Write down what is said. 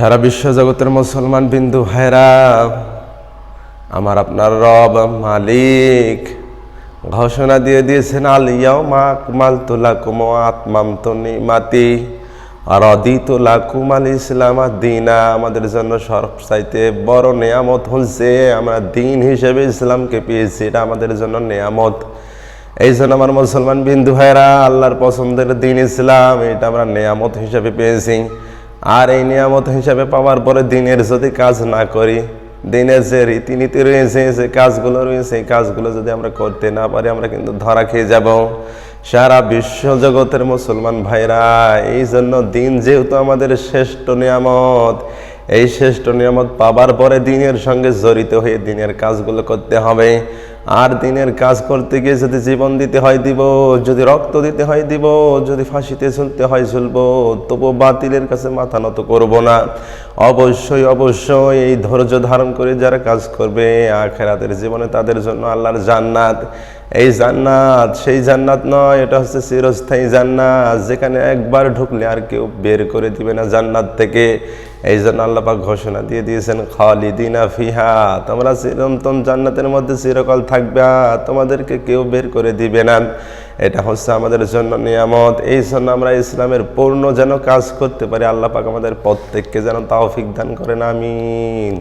সারা বিশ্ব জগতের মুসলমান বিন্দু ভাইরা, আমার আপনার রব মালিক ঘোষণা দিয়ে দিয়েছেন, আল ইয়াউমা আকমালতু লাকুম ওয়া আতমামতু নি'মাতি ওয়া রাদিতু লাকুম আল ইসলাম দীনা। আমাদের জন্য সবচাইতে বড় নেয়ামত হচ্ছে আমরা দিন হিসেবে ইসলামকে পেয়েছি। এটা আমাদের জন্য নেয়ামত। এই জন্য আমার মুসলমান বিন্দু ভাইরা, আল্লাহর পছন্দের দিন ইসলাম, এটা আমরা নেয়ামত হিসেবে পেয়েছি। আর এই নিয়ামত হিসাবে পাওয়ার পরে দিনের যদি কাজ না করি, দিনের যে রীতিনীতি রয়েছে, যে কাজগুলো রয়েছে, এই কাজগুলো যদি আমরা করতে না পারি, আমরা কিন্তু ধরা খেয়ে যাব। সারা বিশ্ব জগতের মুসলমান ভাইরা, এই জন্য দিন যেহেতু আমাদের শ্রেষ্ঠ নিয়ামত, এই শ্রেষ্ঠ নিয়ামত পাবার পরে দিনের সঙ্গে জড়িত হয়ে দিনের কাজগুলো করতে হবে। আর দিনের কাজ করতে গিয়ে যদি জীবন দিতে হয় দিব, যদি রক্ত দিতে হয় দিব, যদি ফাঁসিতে ঝুলতে হয় ঝুলবো, তবু বাতিলের কাছে মাথা নত করব না। অবশ্যই অবশ্যই এই ধৈর্য ধারণ করে যারা কাজ করবে, আখিরাতের জীবনে তাদের জন্য আল্লাহর জান্নাত। এই জান্নাত সেই জান্নাত নয়, এটা হচ্ছে চিরস্থায়ী জান্নাত, যেখানে একবার ঢুকলে আর কেউ বের করে দিবে না জান্নাত থেকে। এই জন্য আল্লাহ পাক ঘোষণা দিয়ে দিয়েছেন, খালিদিনা ফিহা, তোমরা চিরন্তন জান্নাতের মধ্যে চিরকাল থাকবে, তোমাদেরকে কেউ বের করে দিবে না। এটা হচ্ছে আমাদের জন্য নিয়ামত। এই জন্য আমরা ইসলামের পূর্ণ যেন কাজ করতে পারি, আল্লাহ পাক আমাদের প্রত্যেককে যেন তৌফিক দান করেন, আমিন।